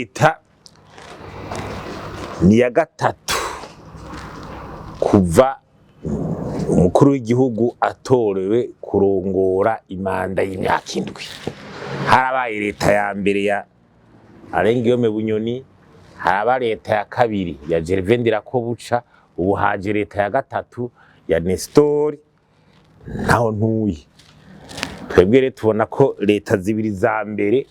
Reta ni ya gatatu kuva umukuru w'igihugu atorewe kurongora imanda y'imyaka 7. Harabaye Reta ya mbere ya Arengiyome Bunyoni, haraba Reta ya kabiri ya Gervendera ko buca, ubu haje Reta ya gatatu ya Nestor naho ntuye. Twebwe rero tubona ko Reta zibiri za mbere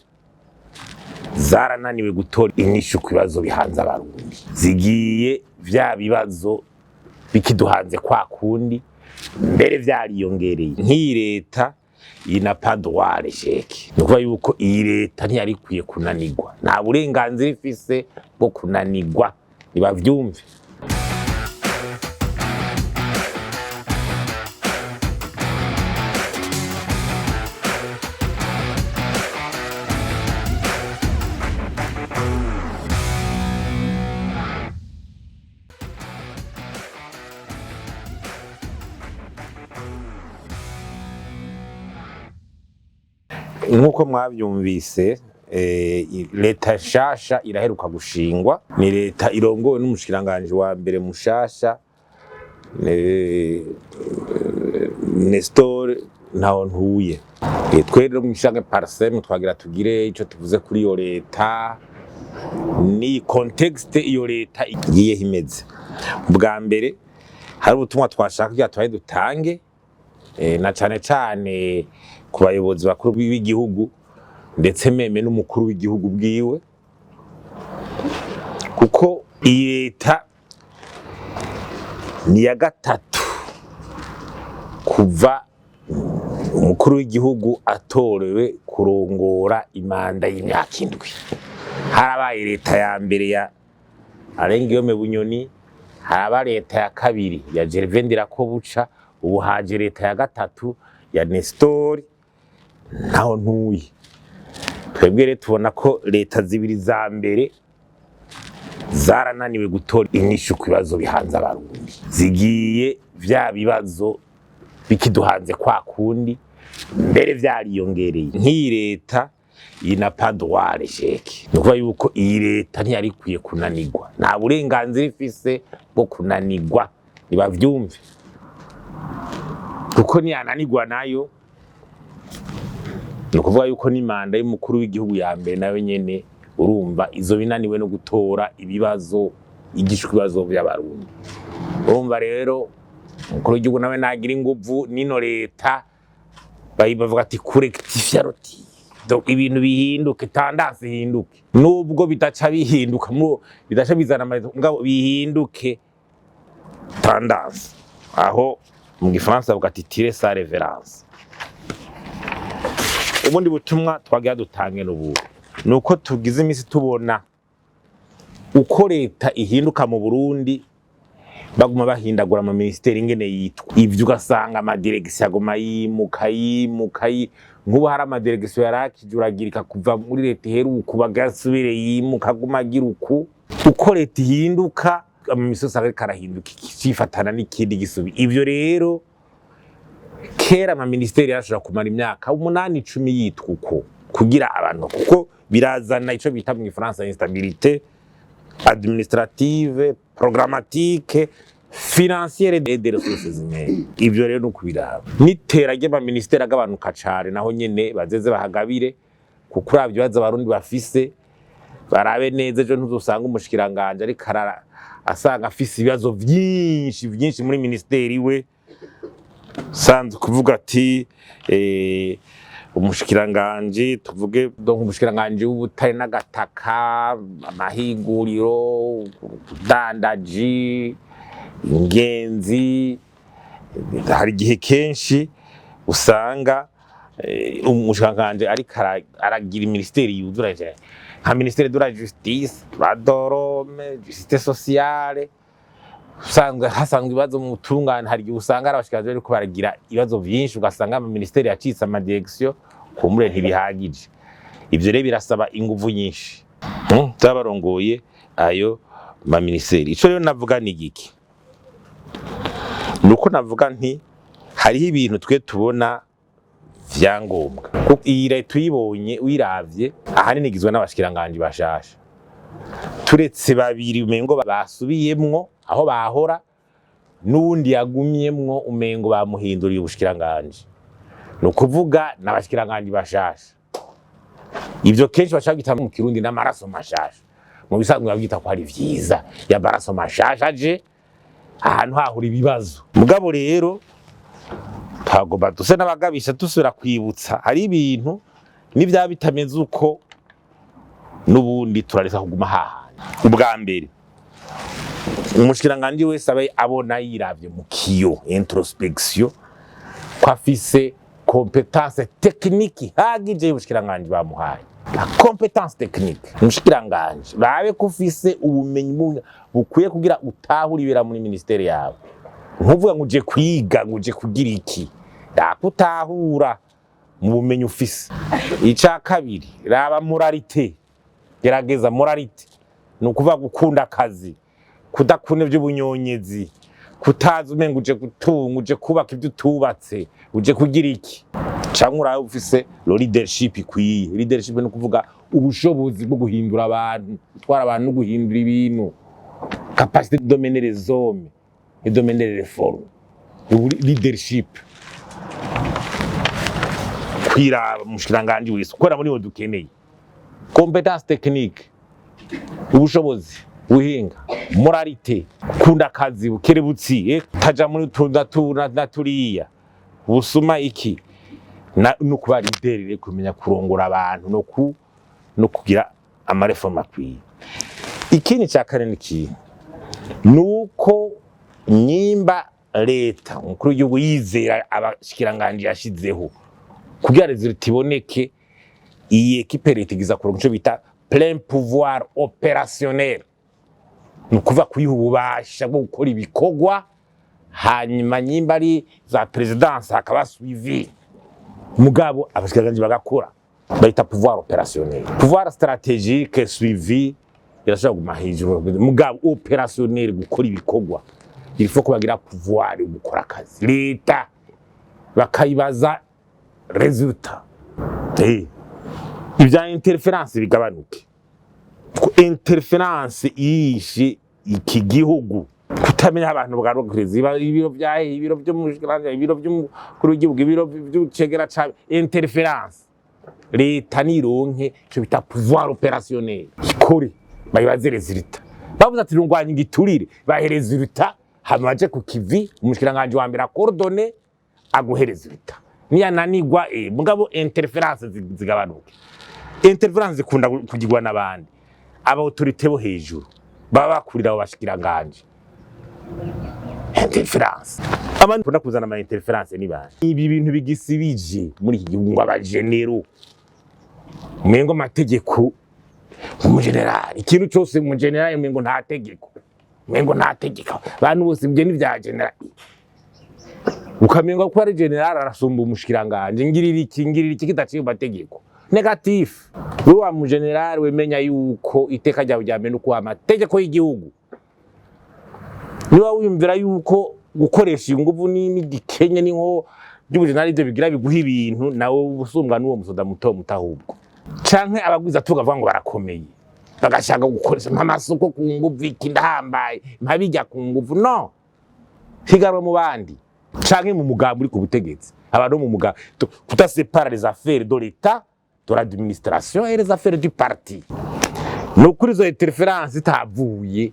zarananiwe gutora inyishu ku bibazo bihanze abarundi, zigiye vya bibazo bikiduhanze kwa kundi mbere vyariyongereye. Nk'iyi Reta ina padware sheke, nukuvuga yuko iyi Reta ntiyari ikwiye kunanirwa, nta burenganzira ifise bwo kunanirwa, nibavyumve. Nkuko mwavyumvise, Reta nshasha iraheruka gushingwa, ni Reta irongowe n'umushikiranganje wa mbere mushasha Nestor naho ntuye. Twe rero mw'ishange PARCEM twagira tugire ico tuvuze kuri iyo Reta ni context iyo Reta igiye himeze. Bwa mbere hari ubutumwa twashaka kugira twaye dutange, na cane ku bayobozi bakuru b'igihugu ndetse meme n'umukuru w'igihugu bwiwe, kuko iyi Reta ni ya gatatu kuva umukuru w'igihugu atorewe kurongora imanda y'imyaka 7. Harabaye Reta ya mbere ya Arengiyome Bunyoni, haraba Reta ya kabiri ya Gervendera ko buca, ubu haje Reta ya gatatu ya Nestor naho ntuye. Twebwe rero tubona ko Reta zibiri za mbere zarananiwe gutora inyishu ku bibazo bihanze abarundi, zigiye vya bibazo bikiduhanze kwa kundi mbere vyariyongereye. Nk'iyi Reta ina padware sheke, nukuvuga yuko iyi Reta ntiyari ikwiye kunanirwa, nta burenganzira ifise bwo kunanirwa, nibavyumve. Kuko niyananirwa nayo nukuvuga yuko n'imanda y'umukuru w'igihugu ya mbere nayo nyene urumva izo binaniwe no gutora ibibazo igishwe ibibazo by'abarundi. Urumva rero umukuru w'igihugu nawe nagira inguvu nino Reta bavuga ati kurektifyaroti, donc ibintu bihinduke, tendance ihinduke, nubwo bidaca bihinduka bidaca bizana ngabo bihinduke tendance, aho mu Gifaransa bavuga ati tirer sa révérence. Ubundi butumwa twagira dutange n'ubu nuko tugize imisi tubona uko Reta ihinduka mu Burundi, baguma bahindagura ama ministeri ingene yitwa, ivyo ugasanga ama direction agoma yimuka. Nk'ubu hari ama direction yarakijuragirika kuva muri Reta iheruka bagasubire yimuka aguma agira uko Reta ihinduka, amamisosi ariko arahinduka ikifatana n'ikindi gisubi. Ivyo rero kera ama ministeri yarashobora kumara imyaka 8-10 yitwa uko kugira abantu, kuko birazana ico bita mu Gifaransa instabilité administrative, programmatique, financière et des ressources humaines. Ivyo rero nukubiraba nitera ry'ama ministeri agabanuka cane, naho nyene bazeze bahagabire, kuko uravye baza abarundi bafise barabe neza. Ejo ntuzosanga umushikiranganje ariko asanga afise ibibazo vyinshi muri ministeri we, sanze kuvuga ati umushikiranganje tuvuge donc umushikiranganje w'ubutare n'agataka, amahinguriro, dandaji, ingenzi. Hari igihe kenshi usanga umushikiranganje ariko aragira ministeri yuzuraje nka ministeri de la justice, la dorome, justice sociale. Usanga hasanzwe ibibazo mu butungane, hari igihe usanga abashikiranganje ariko baragira ibibazo vyinshi, ugasanga ama ministeri yacitse ama direction kumure ntibihagije. Ivyo rero birasaba inguvu nyinshi zabarongoye ayo ma ministeri. Ico rero navuga ni giki, nuko navuga nti hariho ibintu twe tubona vyangombwa. Iyi Reta tuyibonye uyiravye ahanini igizwe n'abashikiranganje bashasha, turetse babiri umengo basubiyemwo aho bahora n'undi yagumyemwo umengo bamuhinduriye ubushikiranganje no kuvuga n'abashikiranganje bashasha ivyo kenshi bashaka gitanga mu kirundi n'amaraso mashasha mu bisanzwe babyita ko ari vyiza ya maraso mashasha aje ahantu hahura ibibazo mugabo rero tagomba duse n'abagabisha dusubira kwibutsa hari ibintu n'ivya bitameze uko n'ubundi turareka kuguma hahana ubwa mbere umushikiranganje wese abaye abona yiravye mu kiyo introspection ko afise compétence technique hagije y'ubushikiranganje bamuhaye la compétence technique umushikiranganje babe ko ufise ubumenyi bukwiye kugira utahuribera muri ministeri yawe nkuvuga ngo uje kwiga ngo uje kugira iki dakutahura mu bumenyi ufise ica kabiri raba moralité gerageza moralité nukuvuga gukunda akazi kudakuna by'ubunyonyezi kutaza umenga uje gutunga uje kubaka ibyo tubatse uje kugira iki cyangwa uraye ufise leadership ikwiye leadership no kuvuga ubushobozi bwo guhindura abantu gutwara abantu no guhindura ibintu capacité de dominer les hommes et dominer les formes leadership kwira mushiranganje wese ukora muri wo dukeneye compétence technique ubushobozi uhinga moralité kunda kazi bukerebutsi taja muri turiya busuma iki no kuba leader kumenya kurongora abantu no kugira amareforme akwiye ikindi cyakare niki nuko nyimba leta umukuru w'igihugu yizera abashikiranganje yashizeho kugira resultat iboneke iyi equipe leta igiza kuronka cyo bita plein pouvoir opérationnel nukuva kuyiha ububasha bwo gukora ibikorwa hanyuma nyimba ari za présidence hakaba suivi mugabo abashikiranganje bagakora bayita pouvoir opérationnel pouvoir stratégique suivi irashobora kuguma hejuru mugabo opérationnel gukora ibikorwa il faut kubagira pouvoir gukora akazi leta bakayibaza resultat ibya interference bigabanuke interference yishe iki gihugu kutamenya abantu bwarogureza ibiro byahe ibiro byo mushikiranje ibiro by'umukuru w'igihugu ibiro by'ucegera ca interference leta nironke cyo bita pouvoir opérationnel ikore bayibaze resultat bavuze ati rungwanya igiturire bahereza resultat hamaje ku kivi umushikiranganje wa mbere akordone aguhereza resultat niyananigwa mugabo interference zigabanuke interference zikunda kugirwa nabandi aba autorité bo hejuru baba bakurira abo bashikiranganje interference abantu bakunda kuzana ama interference ni bande ibi bintu bigisibije muri iki gihugu abagenero mengo amategeko mu general ikintu cyose mu general mengo nta tegeko mengo nta tegeko abantu bose bye n'ivya general ukamengo ko ari general arasumba umushikiranganje ngirira iki kidaciye amategeko negatif wa mu general wemenya yuko iteka ryawe ryame no kuba amategeko y'igihugu niba wiyumvira yuko gukoresha inguvu n'igikenya n'inko by'ubujenali byo bigira biguha ibintu nawe ubusumbwa n'uwo musoda muto mutahubwo canke abagwiza tugavuga ngo barakomeye bagashaka gukoresha amasoko ku nguvu ikindahambaye mpabijya ku nguvu no higarwa mu bandi canke mu mugambo uri ku butegetsi abantu mu mugambo kutasepara les affaires de l'État de l'administration et les affaires du parti no kuri zo interference itavuye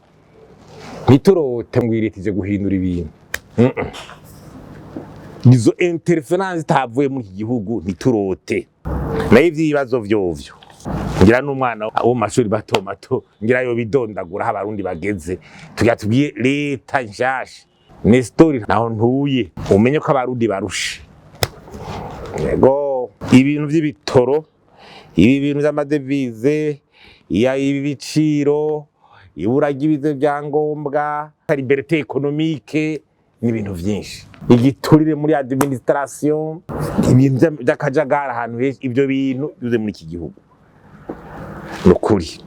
niturote ngwiritije guhindura ibintu izo interference itavuye muri iki gihugu niturote nayo ivyibazo vyovyo ngira n'umwana wo mashuri mato ngira yo bidondagura abarundi bageze tubwiye leta nshasha ni story naho ntuye umenye ko abarundi barushe yego ibintu by'ibitoro ibi bintu by'amadevize ibi biciro ibura ry'ibize byangombwa liberté économique n'ibintu byinshi igiturire muri administration ibintu by'akajagara ahantu hese ibyo bintu bize muri iki gihugu nukuri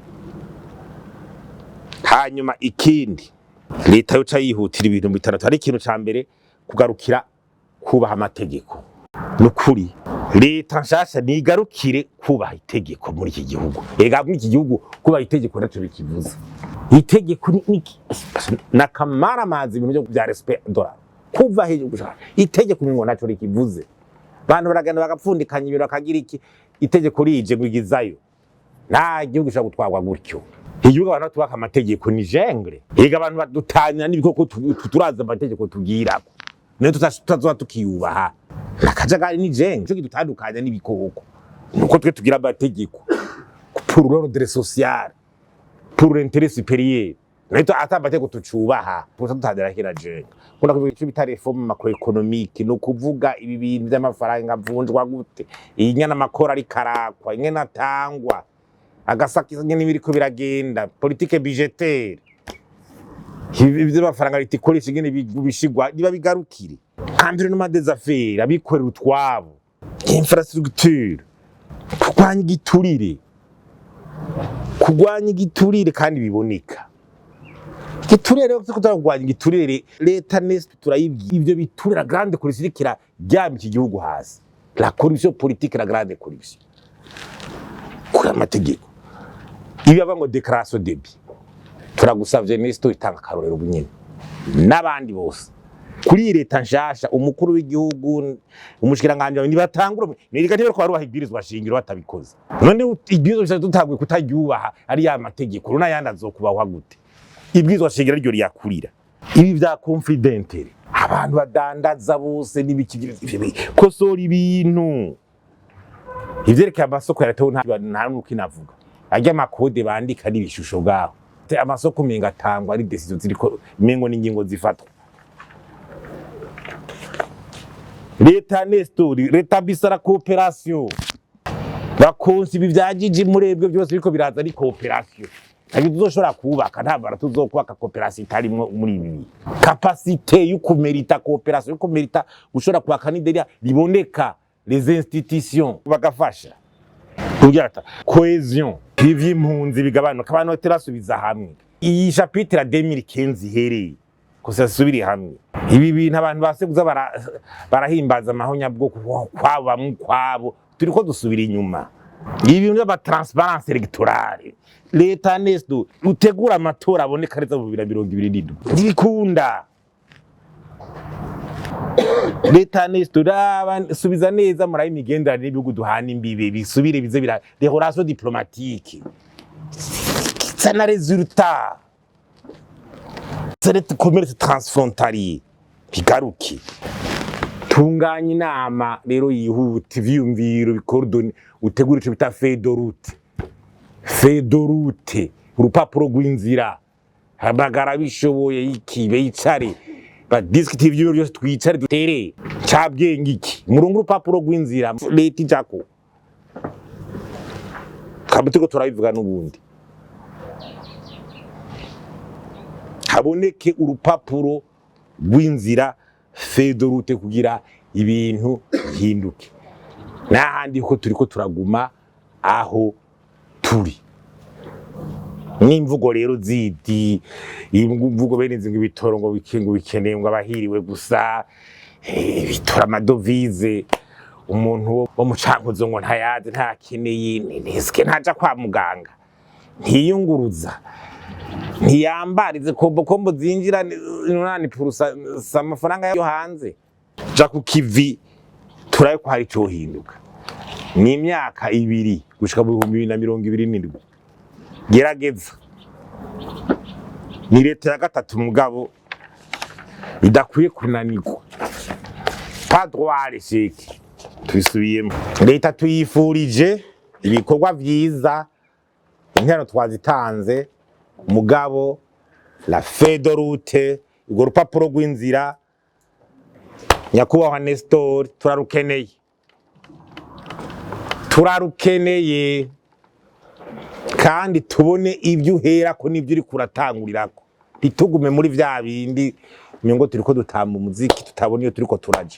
hanyuma ikindi leta yoca yihutira ibintu bitandatu ari ikintu ca mbere kugarukira kubaha amategeko nukuri Reta nshasha nigarukire kubaha itegeko muri iki gihugu. Ega muri iki gihugu kubaha itegeko naco bikivuze. Itegeko ni nakamara amazi ibintu byo bya respect dollar. Kuva hejuru gushaka. Itegeko ngo naco rikivuze. Bantu baragenda bagapfundikanya ibintu akagira iki itegeko rije gwigizayo. Nta gihugu gishaka gutwarwa gutyo. Igihugu abantu tubaka amategeko ni jengre. Ega abantu badutanya n'ibikoko turaza amategeko tugirako. Niyo tutazoba tukiyubaha. Nakajagari ni jengre cyo gitandukanya n'ibikoko. Nuko twe tugira amategeko. Pour l'ordre social. Pour l'intérêt supérieur. Naito atabateko tucubaha. Tutadera hira jengre. Kuna kuvuga icyo bita reforme macroeconomique no kuvuga ibi bintu by'amafaranga mvunjwa gute. Inyana makora ari karakwa, inyana atangwa. Agasakiza nyene biriko biragenda politique budgétaire ibyo bafaranga litikoresha nyene bishigwa niba bigarukire environnement des affaires abikorera utwabo infrastructure kugwanya igiturire kandi biboneka igiturire rero kutagwanya igiturire leta nest turayibwiye ibyo biturira grande corruption ryamye iki gihugu hasi la corruption politique la grande corruption kuri amategeko ibi abango déclaration de biens turagusavye nesto itanga karorero bunyene nabandi bose kuri leta nshasha umukuru w'igihugu umushikiranganje ni batangura nirika ntibero kwa rubaha ibwirizwa shingiro batabikoze none ibwirizwa tutagwe kutagyubaha ari ya mategeko runa yandi azokubahwa gute ibwirizwa shingiro ryo riyakurira ibi vya confidential abantu badandaza bose n'ibiki kosora ibintu ivyerekeye amasoko ya leta nta n'ukinavuga ajya makode bandika n'ibishusho gaho amasoko menga tangwa ari decision ziriko mengo n'ingingo zifatwa leta nestori leta bisara coopération bakonsi bivyagije murebwe byose biriko biraza ari coopération ari tuzoshora kubaka ntabara tuzokubaka coopération itarimo muri ibi capacité yo kumerita coopération yo kumerita gushora kubaka n'idea liboneka les institutions bagafasha kuryata cohésion ivy'impunzi bigabanuka abantu baterasubiza hamwe iyi chapitre 2015 hereye kusasubiri hamwe ibi bintu abantu baseguza barahimbaza amahonya bwo kwabo turiko dusubira inyuma ibi bintu by'aba transparence electorale leta nesto utegura amatora aboneka reza mu 2027 ndikunda leta nesto subiza neza muri imigenderanire n'ibihugu duhana imbibe bisubire bize bira des relations diplomatiques ça n'a résultat c'est commerce transfrontalier bigaruki tunganya inama rero yihuta ivyumviro bikordone utegura ico bita feuille de route urupapuro rw'inzira habagara bishoboye ikibe yicare badiscuter ivyo byose twicare dutere cabwenge iki murungu urupapuro rw'inzira leta ijako kabutiko turabivuga n'ubundi haboneke urupapuro rw'inzira feuille de route kugira ibintu hinduke nahandi ko turiko turaguma aho turi n'imvugo rero zidi imvugo beneze ngo ibitoro ngo bikeneye ngo abahiriwe gusa bitora amadovize umuntu wo mucankuzo ngo ntayaze ntakeneye neske ntaja kwa muganga ntiyunguruza ntiyambarize kombo zinjira 8% amafaranga yo hanze ja ku kivi turaye ko hari cyo hinduka ni imyaka 2 gushika mu 2027 gerageza ni leta ya gatatu mugabo idakwiye kunanirwa pas droit l'échec twisubiyemo leta tuyifurije ibikorwa vyiza intero twazitanze mugabo la feuille de route urwo rupapuro rw'inzira nyakubahwa Nestor turarukeneye kandi tubone ibyo uhera ko nibyo uri kuratangurirako ntitugume muri vya bindi ngo turiko dutamba umuziki tutabona iyo turiko turaje